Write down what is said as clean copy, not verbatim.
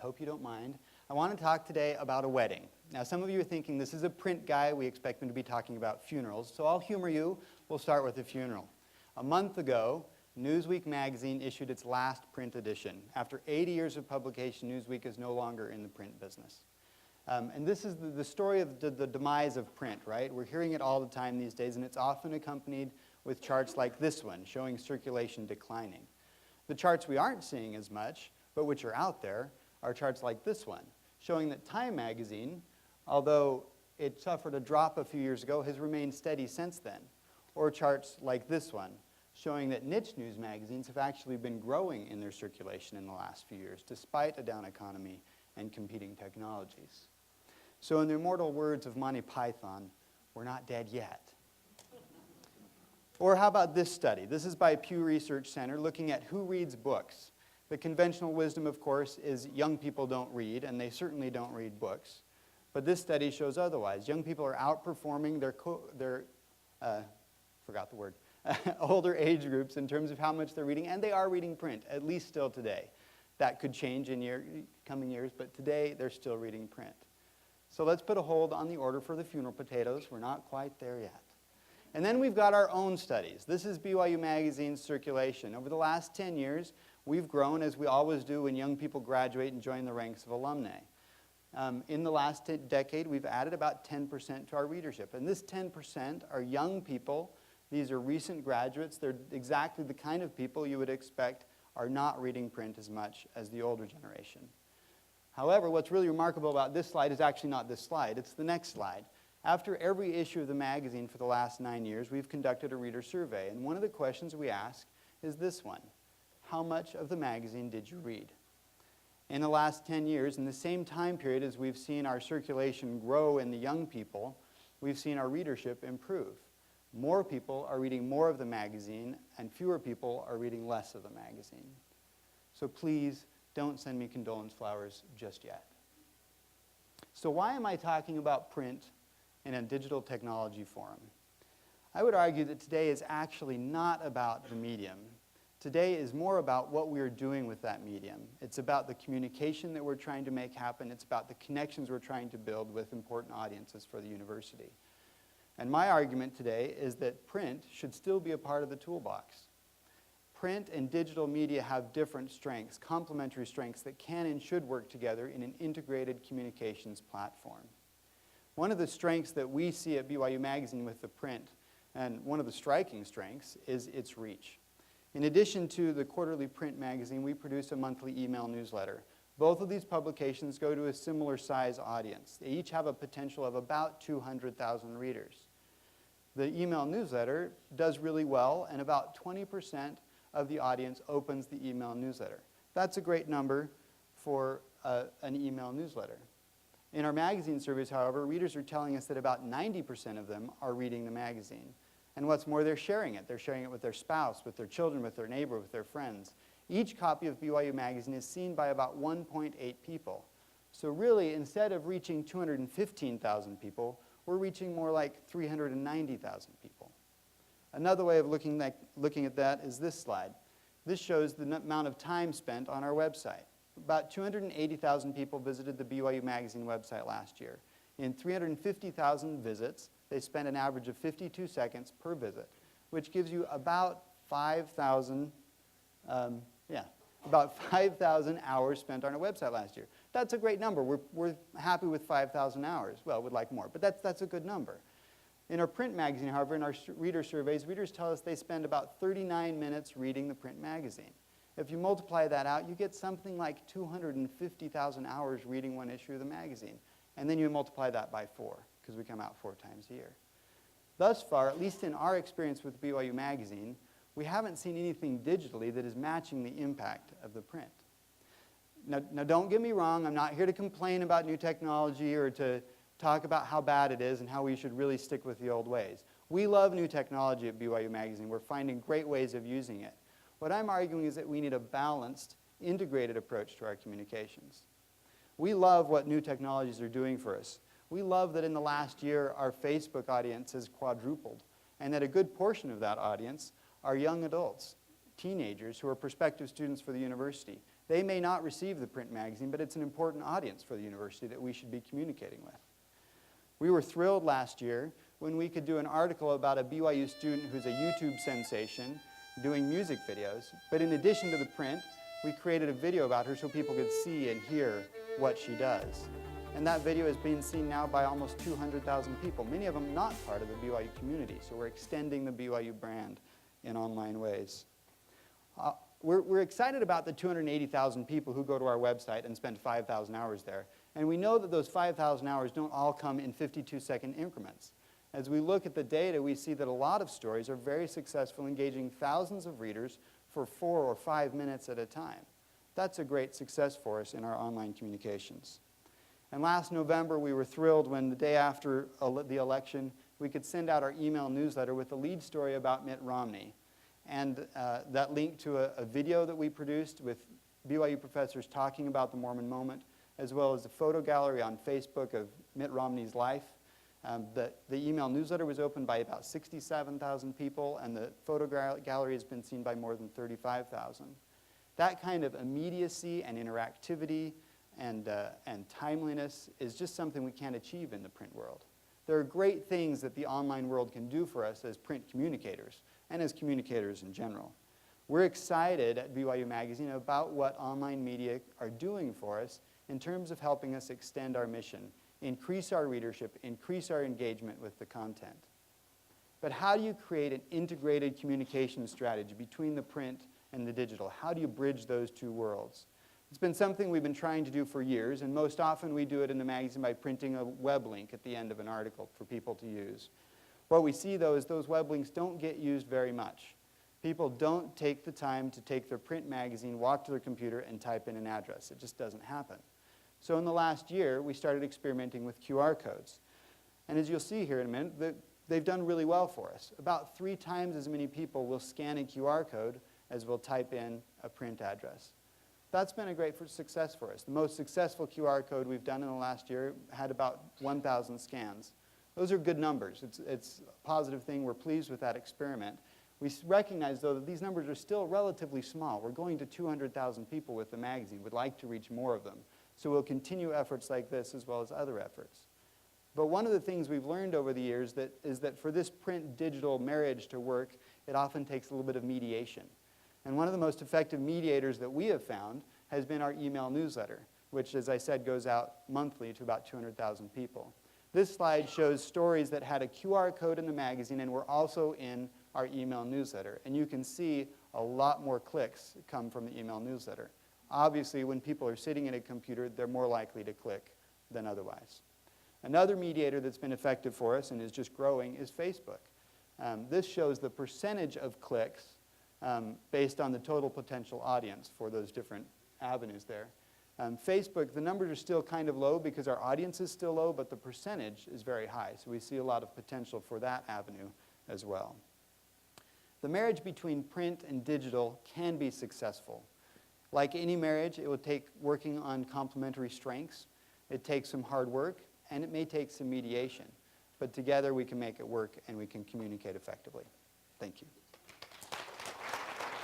hope you don't mind. I want to talk today about a wedding. Now, some of you are thinking this is a print guy. We expect him to be talking about funerals. So I'll humor you. We'll start with a funeral. A month ago, Newsweek magazine issued its last print edition. After 80 years of publication, Newsweek is no longer in the print business. And this is the story of the demise of print, right? We're hearing it all the time these days, and it's often accompanied with charts like this one, showing circulation declining. The charts we aren't seeing as much, but which are out there, are charts like this one, showing that Time magazine, although it suffered a drop a few years ago, has remained steady since then. Or charts like this one, showing that niche news magazines have actually been growing in their circulation in the last few years, despite a down economy and competing technologies. So in the immortal words of Monty Python, we're not dead yet. Or how about this study? This is by Pew Research Center looking at who reads books. The conventional wisdom, of course, is young people don't read, and they certainly don't read books. But this study shows otherwise. Young people are outperforming their older age groups in terms of how much they're reading, and they are reading print, at least still today. That could change in coming years, but today they're still reading print. So let's put a hold on the order for the funeral potatoes. We're not quite there yet. And then we've got our own studies. This is BYU Magazine Circulation. Over the last 10 years, we've grown, as we always do when young people graduate and join the ranks of alumni. In the last decade, we've added about 10% to our readership. And this 10% are young people. These are recent graduates. They're exactly the kind of people you would expect are not reading print as much as the older generation. However, what's really remarkable about this slide is actually not this slide. It's the next slide. After every issue of the magazine for the last 9 years, we've conducted a reader survey. And one of the questions we ask is this one: how much of the magazine did you read? In the last 10 years, in the same time period as we've seen our circulation grow in the young people, we've seen our readership improve. More people are reading more of the magazine, and fewer people are reading less of the magazine. So please don't send me condolence flowers just yet. So why am I talking about print in a digital technology forum? I would argue that today is actually not about the medium. Today is more about what we are doing with that medium. It's about the communication that we're trying to make happen. It's about the connections we're trying to build with important audiences for the university. And my argument today is that print should still be a part of the toolbox. Print and digital media have different strengths, complementary strengths that can and should work together in an integrated communications platform. One of the strengths that we see at BYU Magazine with the print, and one of the striking strengths, is its reach. In addition to the quarterly print magazine, we produce a monthly email newsletter. Both of these publications go to a similar size audience. They each have a potential of about 200,000 readers. The email newsletter does really well, and about 20% of the audience opens the email newsletter. That's a great number for an email newsletter. In our magazine surveys, however, readers are telling us that about 90% of them are reading the magazine. And what's more, they're sharing it. They're sharing it with their spouse, with their children, with their neighbor, with their friends. Each copy of BYU Magazine is seen by about 1.8 people. So really, instead of reaching 215,000 people, we're reaching more like 390,000 people. Another way of looking at that is this slide. This shows the amount of time spent on our website. About 280,000 people visited the BYU Magazine website last year. In 350,000 visits, they spent an average of 52 seconds per visit, which gives you about 5,000 hours spent on our website last year. That's a great number. We're happy with 5,000 hours. Well, we'd like more, but that's a good number. In our print magazine, however, in our reader surveys, readers tell us they spend about 39 minutes reading the print magazine. If you multiply that out, you get something like 250,000 hours reading one issue of the magazine. And then you multiply that by 4, because we come out 4 times a year. Thus far, at least in our experience with BYU Magazine, we haven't seen anything digitally that is matching the impact of the print. Now don't get me wrong, I'm not here to complain about new technology or to talk about how bad it is and how we should really stick with the old ways. We love new technology at BYU Magazine. We're finding great ways of using it. What I'm arguing is that we need a balanced, integrated approach to our communications. We love what new technologies are doing for us. We love that in the last year, our Facebook audience has quadrupled, and that a good portion of that audience are young adults, teenagers who are prospective students for the university. They may not receive the print magazine, but it's an important audience for the university that we should be communicating with. We were thrilled last year when we could do an article about a BYU student who's a YouTube sensation doing music videos. But in addition to the print, we created a video about her so people could see and hear what she does. And that video is being seen now by almost 200,000 people, many of them not part of the BYU community. So we're extending the BYU brand in online ways. We're excited about the 280,000 people who go to our website and spend 5,000 hours there. And we know that those 5,000 hours don't all come in 52-second increments. As we look at the data, we see that a lot of stories are very successful, engaging thousands of readers for 4 or 5 minutes at a time. That's a great success for us in our online communications. And last November, we were thrilled when the day after the election, we could send out our email newsletter with a lead story about Mitt Romney. And that linked to a video that we produced with BYU professors talking about the Mormon moment, as well as a photo gallery on Facebook of Mitt Romney's life. The email newsletter was opened by about 67,000 people, and the photo gallery has been seen by more than 35,000. That kind of immediacy and interactivity and timeliness is just something we can't achieve in the print world. There are great things that the online world can do for us as print communicators and as communicators in general. We're excited at BYU Magazine about what online media are doing for us in terms of helping us extend our mission, increase our readership, increase our engagement with the content. But how do you create an integrated communication strategy between the print and the digital? How do you bridge those two worlds? It's been something we've been trying to do for years, and most often we do it in the magazine by printing a web link at the end of an article for people to use. What we see, though, is those web links don't get used very much. People don't take the time to take their print magazine, walk to their computer, and type in an address. It just doesn't happen. So in the last year, we started experimenting with QR codes. And as you'll see here in a minute, they've done really well for us. About 3 times as many people will scan a QR code as will type in a print address. That's been a great success for us. The most successful QR code we've done in the last year had about 1,000 scans. Those are good numbers. It's a positive thing. We're pleased with that experiment. We recognize, though, that these numbers are still relatively small. We're going to 200,000 people with the magazine. We'd like to reach more of them. So we'll continue efforts like this as well as other efforts. But one of the things we've learned over the years is that for this print-digital marriage to work, it often takes a little bit of mediation. And one of the most effective mediators that we have found has been our email newsletter, which, as I said, goes out monthly to about 200,000 people. This slide shows stories that had a QR code in the magazine and were also in our email newsletter. And you can see a lot more clicks come from the email newsletter. Obviously, when people are sitting at a computer, they're more likely to click than otherwise. Another mediator that's been effective for us and is just growing is Facebook. This shows the percentage of clicks based on the total potential audience for those different avenues there. Facebook, the numbers are still kind of low because our audience is still low, but the percentage is very high. So we see a lot of potential for that avenue as well. The marriage between print and digital can be successful. Like any marriage, it will take working on complementary strengths. It takes some hard work, and it may take some mediation. But together we can make it work, and we can communicate effectively. Thank you.